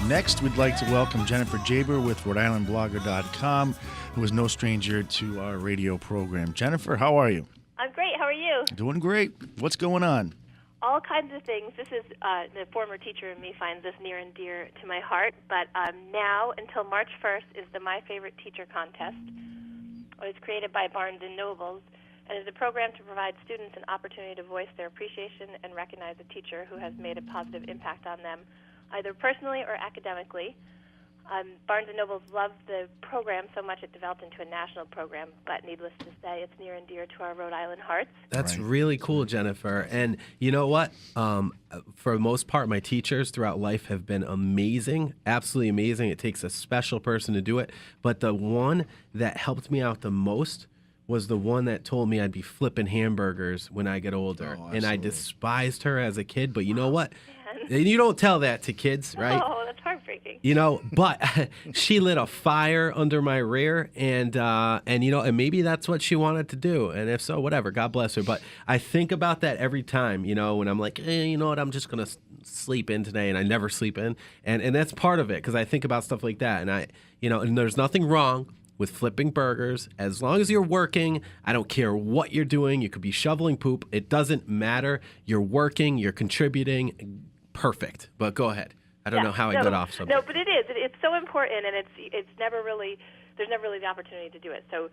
Next, we'd like to welcome Jennifer Geaber with Rhode who is no stranger to our radio program. Jennifer, how are you? I'm great. How are you? Doing great. What's going on? All kinds of things. This is the former teacher in me finds this near and dear to my heart. But now, until March 1st, is the My Favorite Teacher contest. It was created by Barnes & Nobles and is a program to provide students an opportunity to voice their appreciation and recognize a teacher who has made a positive impact on them, either personally or academically. Barnes & Nobles loved the program so much it developed into a national program, but needless to say, it's near and dear to our Rhode Island hearts. That's really cool, Jennifer. And you know what? For the most part, my teachers throughout life have been amazing, absolutely amazing. It takes a special person to do it. But the one that helped me out the most was the one that told me I'd be flipping hamburgers when I get older. And I despised her as a kid, but you know what? And you don't tell that to kids, right? Oh, that's heartbreaking. You know, but she lit a fire under my rear, and you know, and maybe that's what she wanted to do. And if so, whatever, God bless her. But I think about that every time, you know, when I'm like, you know what, I'm just gonna sleep in today, and I never sleep in, and that's part of it because I think about stuff like that, and and there's nothing wrong with flipping burgers. As long as you're working, I don't care what you're doing. You could be shoveling poop. It doesn't matter. You're working. You're contributing. Perfect. But go ahead. I don't know how I got off something. No, but it is. It's so important, and it's never really there's never really the opportunity to do it. So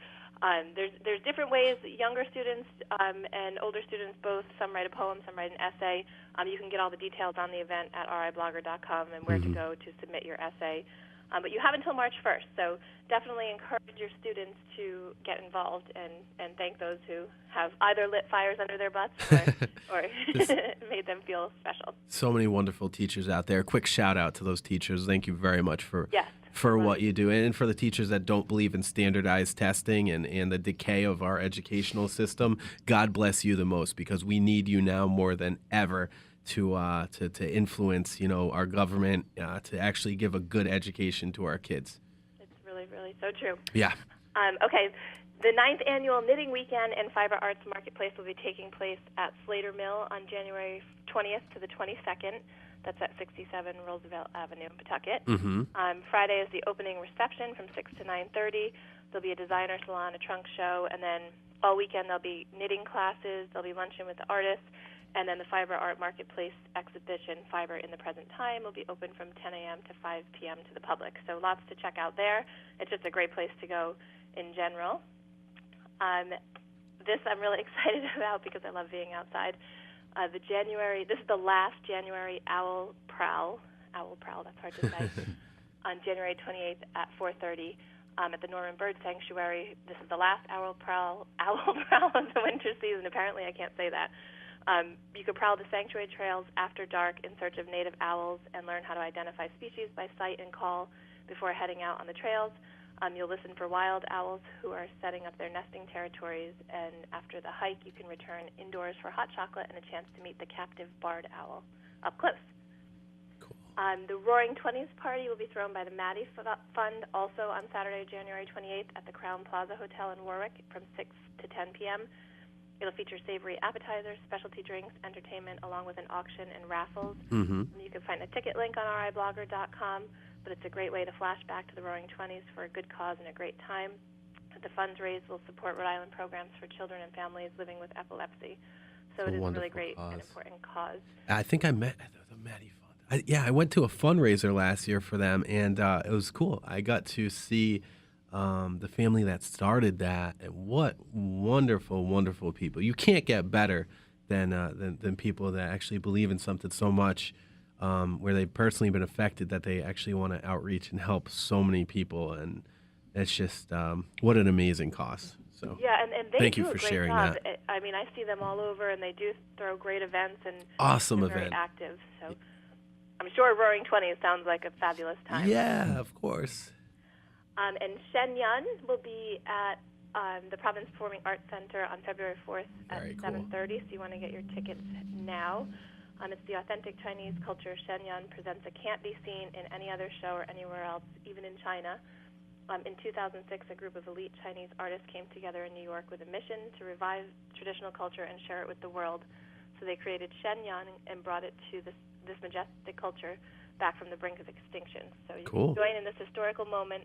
there's different ways. Younger students and older students both. Some write a poem, some write an essay. You can get all the details on the event at riblogger.com and where to go to submit your essay. But you have until March 1st, so definitely encourage your students to get involved and thank those who have either lit fires under their butts or made them feel special. So many wonderful teachers out there. Quick shout out to those teachers. Thank you very much for what you do. And for the teachers that don't believe in standardized testing and the decay of our educational system, God bless you the most, because we need you now more than ever to influence, our government to actually give a good education to our kids. It's really, really so true. Yeah. Okay. The 9th annual Knitting Weekend and Fiber Arts Marketplace will be taking place at Slater Mill on January 20th to the 22nd. That's at 67 Roosevelt Avenue in Pawtucket. Friday is the opening reception from 6 to 9:30. There'll be a designer salon, a trunk show, and then all weekend there'll be knitting classes. There'll be luncheon with the artists. And then the Fiber Art Marketplace exhibition, Fiber in the Present Time, will be open from 10 a.m. to 5 p.m. to the public. So lots to check out there. It's just a great place to go in general. This I'm really excited about because I love being outside. This is the last January Owl Prowl, that's hard to say, on January 28th at 4:30 at the Norman Bird Sanctuary. This is the last Owl Prowl of the winter season. Apparently I can't say that. You could prowl the sanctuary trails after dark in search of native owls and learn how to identify species by sight and call before heading out on the trails. You'll listen for wild owls who are setting up their nesting territories, and after the hike, you can return indoors for hot chocolate and a chance to meet the captive barred owl up close. Cool. The Roaring Twenties party will be thrown by the Maddie Fund also on Saturday, January 28th at the Crown Plaza Hotel in Warwick from 6 to 10 p.m. It'll feature savory appetizers, specialty drinks, entertainment, along with an auction and raffles. You can find a ticket link on riblogger.com, but it's a great way to flash back to the Roaring Twenties for a good cause and a great time. The funds raised will support Rhode Island programs for children and families living with epilepsy. So it is a really great and important cause. I think I met the Maddie Fund. I went to a fundraiser last year for them, and it was cool. I got to see the family that started that, and what wonderful, wonderful people. You can't get better than people that actually believe in something so much, where they've personally been affected that they actually want to outreach and help so many people, and it's just what an amazing cause. So and they thank do you for a great sharing job. that. I mean, I see them all over, and they do throw great events and awesome they're event. very active. So I'm sure Roaring Twenties sounds like a fabulous time. Yeah, of course. And Shen Yun will be at the Province Performing Arts Center on February 4th at 7:30, so you want to get your tickets now. It's the authentic Chinese culture. Shen Yun presents a can't-be-seen in any other show or anywhere else, even in China. In 2006, a group of elite Chinese artists came together in New York with a mission to revive traditional culture and share it with the world. So they created Shen Yun and brought it to this majestic culture back from the brink of extinction. So you Cool. can join in this historical moment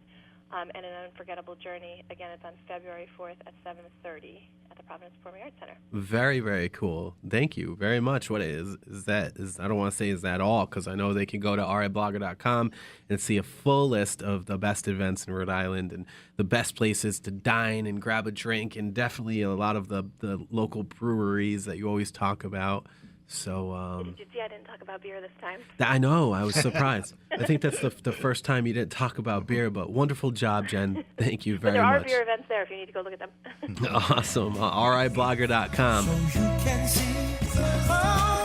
and an unforgettable journey. Again, it's on February 4th at 7:30 at the Providence Performing Arts Center. Very, very cool. Thank you very much. What is that? I don't want to say is that all, because I know they can go to riblogger.com and see a full list of the best events in Rhode Island and the best places to dine and grab a drink, and definitely a lot of the local breweries that you always talk about. So Did you see I didn't talk about beer this time? I know, I was surprised. I think that's the first time you didn't talk about beer, but wonderful job, Jen. Thank you very There are much. beer events there if you need to go look at them. Awesome. riblogger.com. So you can see. Oh,